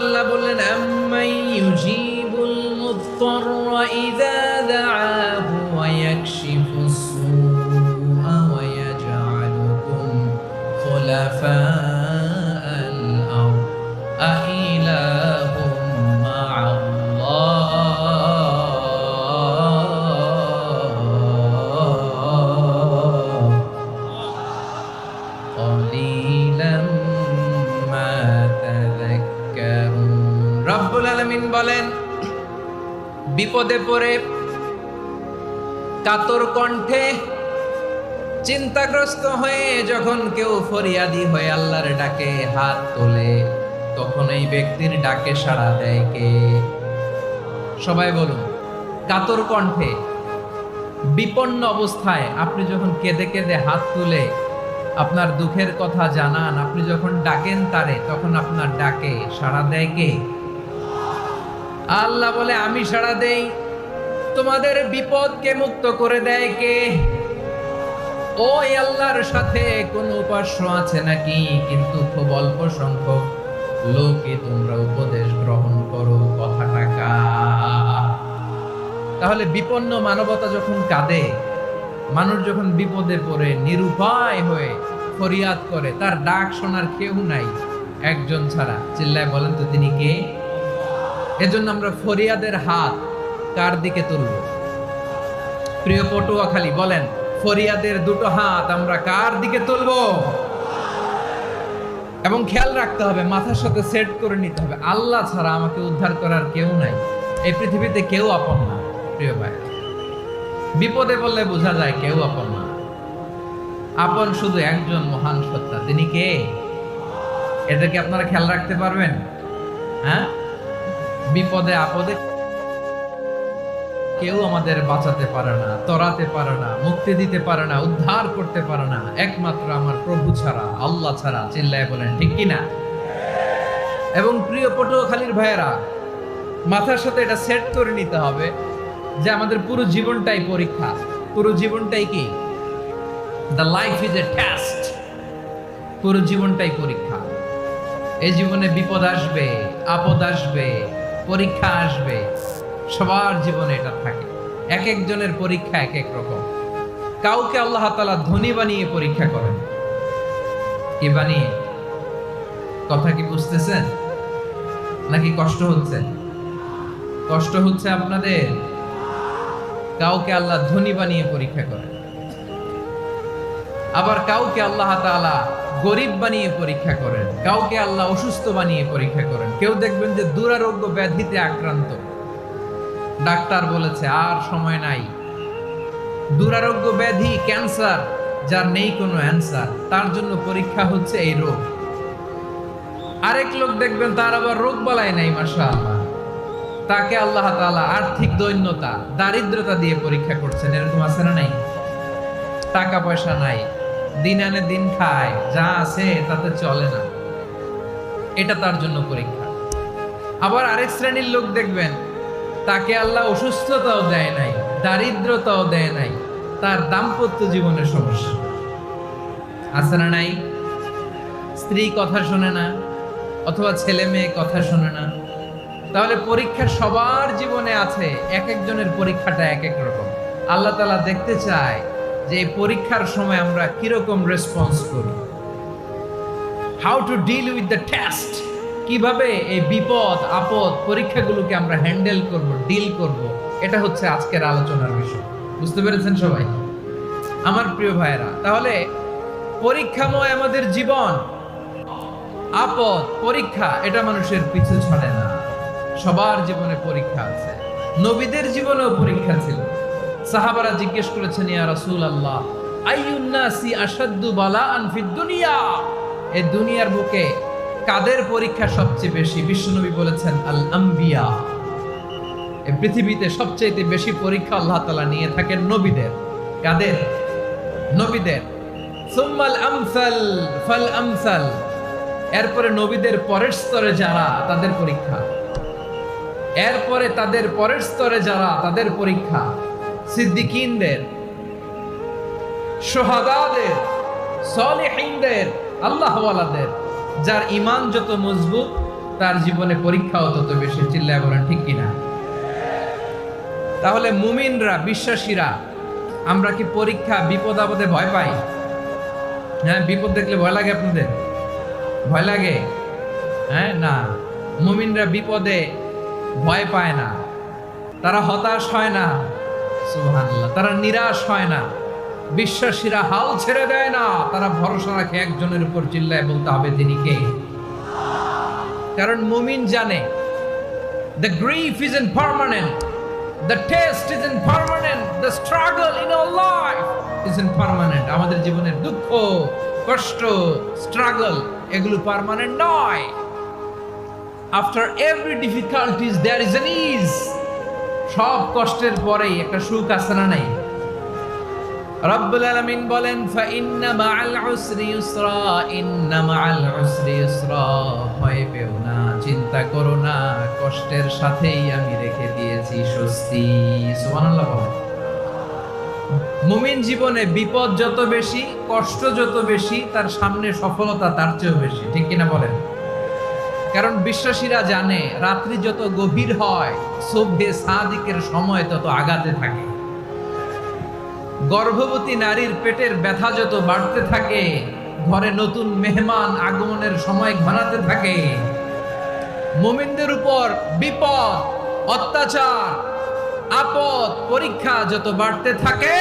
আল্লাহ বললেন আম্মান ইউজিবুল মুত্তাররা ইযা দাআহু ওয়া ইয়াকশিফুস সুআ ওয়া ইয়াজআলুকুম খুলাফাআল আরদ আইলাহুম মা'আল্লাহ কলিলাম মা তাযাক্কারুন। রব্বুল আলামিন বলেন, বিপদে পড়ে কাতর কণ্ঠে চিন্তাগ্রস্ত হয়ে যখন কেউ ফরিয়াদি হয়ে আল্লাহর ডাকে হাত তোলে, তখন এই ব্যক্তির ডাকে সাড়া দেয় কে? সবাই বলুন। কাতর কণ্ঠে বিপন্ন অবস্থায় আপনি যখন কেঁদে কেঁদে হাত তুলে আপনার দুঃখের কথা জানান, আপনি যখন ডাকেন তারে, তখন আপনার ডাকে সাড়া দেয় কে? আল্লাহ বলে, আমি সাড়া দেই। তোমাদের বিপদকে মুক্ত করে দেয় কে? ওই আল্লাহর সাথে কোন উপাস্য আছে নাকি? কিন্তু খুব অল্প সংখ্যক লোকে তোমরা উপদেশ গ্রহণ করো। কথাটা কার? তাহলে বিপন্ন মানবতা যখন কাঁদে, মানুষ যখন বিপদে পড়ে নিরুপায় হয়ে ফরিয়াদ করে, তার ডাক শোনার কেউ নাই একজন ছাড়া। চিল্লায় বলেন তো তিনি কে? এজন্য আমরা ফরিয়াদের হাত কার দিকে তুলব? প্রিয় পটুয়াখালী বলেন, ফরিয়াদের দুটো হাত আমরা কার দিকে তুলব? এবং খেয়াল রাখতে হবে, মাথার সাথে সেট করে নিতে হবে, আল্লাহ ছাড়া আমাকে উদ্ধার করার কেউ নাই। এই পৃথিবীতে কেউ আপন না। প্রিয় ভাই, বিপদে বললে বোঝা যায় কেউ আপন না। আপন শুধু একজন মহান সত্তা, তিনি কে? এটাকে আপনারা খেয়াল রাখতে পারবেন? হ্যাঁ, বিপদে আপদে কেউ আমাদের বাঁচাতে পারে না, তরাতে পারে না, মুক্তি দিতে পারে না, উদ্ধার করতে পারে না, একমাত্র আমার প্রভু ছাড়া, আল্লাহ ছাড়া। চিল্লায় বলেন ঠিক কিনা? এবং প্রিয় পটুয়াখালীর ভাইয়েরা, মাথার সাথে এটা সেট করে নিতে হবে যে আমাদের পুরো জীবনটাই পরীক্ষা। পুরো জীবনটাই কি? The life is a test. পুরো জীবনটাই পরীক্ষা। এই জীবনে বিপদ আসবে, আপদ আসবে, পরীক্ষা আসবে, সবার জীবনে এটা থাকে। এক একজনের পরীক্ষা এক এক রকম। কাউকে আল্লাহ তাআলা ধনী বানিয়ে পরীক্ষা করেন। কি বানিয়ে? কথা কি বুঝতেছেন নাকি কষ্ট হচ্ছে? কষ্ট হচ্ছে আপনাদের? কাউকে আল্লাহ ধনী বানিয়ে পরীক্ষা করেন, আবার কাউকে আল্লাহ তাআলা গরিব বানিয়ে পরীক্ষা করেন, কাউকে আল্লাহ অসুস্থ বানিয়ে পরীক্ষা করেন। কেউ দেখবেন যে দুরারোগ্য ব্যাধিতে আক্রান্ত, ডাক্তার বলেছে আর সময় নাই। দুরারোগ্য ব্যাধি, ক্যান্সার, যার নেই কোনো অ্যান্সার, তার জন্য পরীক্ষা হচ্ছে এই রোগ। আরেক লোক দেখবেন তার আবার রোগ বালাই নাই, মাশাআল্লাহ, তাকে আল্লাহ তাআলা আর্থিক দৈন্যতা, দারিদ্রতা দিয়ে পরীক্ষা করছেন। এরকম আছে না নাই? টাকা পয়সা নাই, দিন আনে দিন খায়, যা আছে তাতে চলে না, এটা তার জন্য পরীক্ষা। আবার আরেক শ্রেণীর লোক দেখবেন তাকে আল্লাহ অসুস্থতাও দেয় নাই, দারিদ্রতাও দেয় নাই, তার দাম্পত্য জীবনের সমস্যা আছে না নাই? স্ত্রী কথা শোনে না, অথবা ছেলে মেয়ে কথা শোনে না। তাহলে পরীক্ষা সবার জীবনে আছে, এক একজনের পরীক্ষাটা এক এক রকম। আল্লাহ তাআলা দেখতে চায় যে এই পরীক্ষার সময় আমরা কিরকম রেসপন্স করি। How to deal with the test, কিভাবে এই বিপদ আপদ পরীক্ষাগুলোকে আমরা হ্যান্ডেল করব, ডিল করব, এটা হচ্ছে আজকের আলোচনার বিষয়। বুঝতে পেরেছেন সবাই আমার প্রিয় ভাইয়েরা? তাহলে পরীক্ষাময় আমাদের জীবন, আপদ পরীক্ষা, এটা মানুষের পিছু ছাড়ে না। সবার জীবনে পরীক্ষা আছে। নবীদের জীবনেও পরীক্ষা ছিল। সাহাবারা জিজ্ঞেস করেছেন, ইয়া রাসূলুল্লাহ, আইয়ুন নাসি আশাদ্দু বালাআন ফিদ দুনিয়া, এই দুনিয়ার বুকে কাদের পরীক্ষা সবচেয়ে বেশি? বিশ্বনবী বলেছেন, আল আম্বিয়া। এই পৃথিবীতে সবচেয়ে বেশি পরীক্ষা আল্লাহ তাআলা নিয়ে থাকেন নবীদের। কাদের? নবীদের। সুম্মাল আমসাল ফাল আমসাল, এরপরে নবীদের পরের স্তরে যারা, তাদের পরীক্ষা। এরপরে তাদের পরের স্তরে যারা, তাদের পরীক্ষা। সিদ্দিকিনদের, শুহাদাদের, সলিহিনদের, আল্লাহওয়ালাদের, যার ঈমান যত মজবুত তার জীবনে পরীক্ষাও তত বেশি। চিল্লায় বলেন ঠিক কিনা? তাহলে মুমিনরা, বিশ্বাসীরা, আমরা কি পরীক্ষা, বিপদ আপদে ভয় পাই? হ্যাঁ, বিপদ দেখলে ভয় লাগে আপনাদের? ভয় লাগে? হ্যাঁ, না, মুমিনরা বিপদে ভয় পায় না, তারা হতাশ হয় না, সুবহানাল্লাহ, তারা নিরাশ হয় না। বিশ্বাসীরা হাল ছেড়ে দেয় না, তারা ভরসা রাখে একজনের উপর। চিল্লায় বলতে হবে তিনি কে? কারণ মুমিন জানে the grief isn't permanent, the test isn't permanent, the struggle in our life isn't permanent. আমাদের জীবনের দুঃখ, কষ্ট, স্ট্রাগল এগুলো পার্মানেন্ট নয়। After every difficulties there is an ease. সব কষ্টের পরেই একটা সুখ আছে না নাই? রব্বুল আলামিন বলেন ফাইন্না মাআল উসরি ইউসরা, ইন্না মাআল উসরি ইউসরা। ভয় পেও না, চিন্তা করো না, কষ্টের সাথেই আমি রেখে দিয়েছি স্বস্তি। সুবহানাল্লাহ। মুমিন জীবনে বিপদ যত বেশি, কষ্ট যত বেশি, তার সামনে সফলতা তার চেয়েও বেশি। ঠিক কিনা বলেন? কারণ বিশ্বাসীরা জানে রাত্রি যত গভীর হয়, সুবহে সাদিকের সময় তত আগাতে থাকে। গর্ভবতী নারীর পেটের ব্যথা যত বাড়তে থাকে, ঘরে নতুন মেহমান আগমনের সময় ঘনাতে থাকে। মুমিনদের উপর বিপদ, অত্যাচার, আপদ, পরীক্ষা যত বাড়তে থাকে,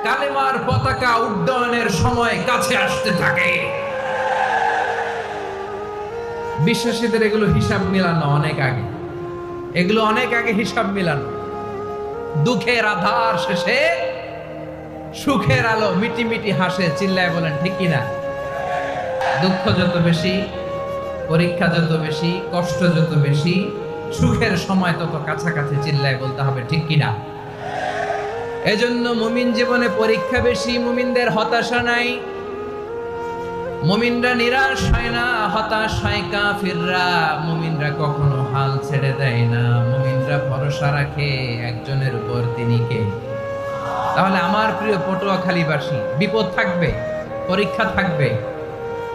কালেমার পতাকা উড্ডয়নের সময় কাছে আসতে থাকে। বিশ্বাসীদের এগুলো হিসাব মিলানো অনেক আগে, এগুলো অনেক আগে হিসাব মিলানো। দুঃখের আধার শেষে সুখের আলো মিটি মিটি হাসে। চিল্লায় বলেন ঠিক কিনা? দুঃখ যত বেশি, পরীক্ষা যত বেশি, কষ্ট যত বেশি, সুখের সময় তত কাছাকাছি। চিল্লায় বলতে হবে ঠিক কিনা? এজন্য মুমিন জীবনে পরীক্ষা বেশি, মুমিনদের হতাশা নাই, মুমিনরা নিরাশ হয় না, হতাশ হয় কাফিররা। মুমিনরা কখনো হাল ছেড়ে দেয় না, মুমিনরা ভরসা রাখে একজনের উপর, তিনি কে? তাহলে আমার প্রিয় পটুয়াখালীবাসী, বিপদ থাকবে, পরীক্ষা থাকবে,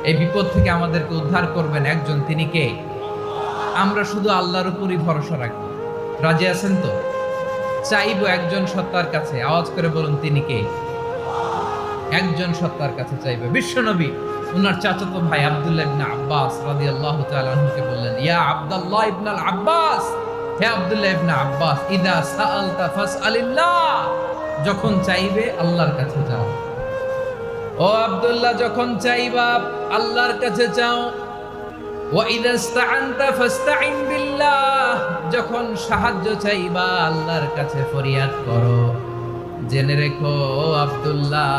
এই বিপদ থেকে আমাদেরকে উদ্ধার করবেন একজন, তিনি কে? আমরা শুধু আল্লাহর উপরই ভরসা রাখবো। রাজি আছেন তো? চাইবো একজন সত্তার কাছে। আওয়াজ করে বলুন তিনি কে? একজন সত্তার কাছে চাইবে। বিশ্বনবী উনার চাচাতো ভাই আব্দুল্লাহ ইবনে আব্বাস রাদিয়াল্লাহু তাআলা আনহুকে বললেন, ইয়া আব্দুল্লাহ ইবনে আব্বাস, হে আব্দুল্লাহ ইবনে আব্বাস, ইদা সাআলতা ফাসআলিল্লাহ, যখন চাইবে আল্লাহর কাছে যাও। ও আব্দুল্লাহ, যখন চাইবা আল্লাহর কাছে চাও। ওয়া ইদা ইসতাআনতা ফাসতাইন বিল্লাহ, যখন সাহায্য চাইবা আল্লাহর কাছে ফরিয়াদ করো। জেনে রেখো ও আব্দুল্লাহ,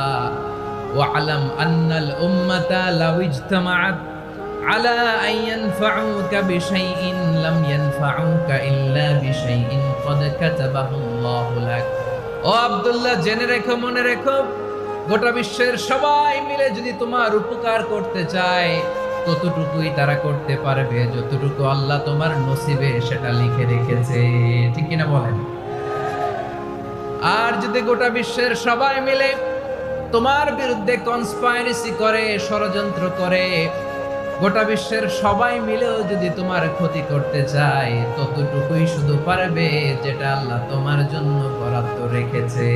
ওয়া'লাম আন্নাল উম্মাতা লাউ ইজতামাআত আলা আন ইয়ানফাউকা বিশাইইন লাম ইয়ানফাউকা ইল্লা বিশাইইন ক্বাদ কাতাবাহু আল্লাহু লাক। ও আব্দুল্লাহ, জেনে রেখো, মনে রেখো, গোটা বিশ্বের সবাই মিলে যদি তোমার উপকার করতে চায়, ততটুকুই তারা করতে পারবে যতটুকু আল্লাহ তোমার নসিবে সেটা লিখে রেখেছে। ঠিক কিনা বলেন? আর যদি গোটা বিশ্বের সবাই মিলে তোমার বিরুদ্ধে কনস্পাইরেসি করে, ষড়যন্ত্র করে, গোটা বিশ্বের সবাই মিলেও যদি তোমার ক্ষতি করতে চায়, ততটুকুই শুধু পারবে যেটা আল্লাহ তোমার জন্য বরাদ্দ রেখেছে।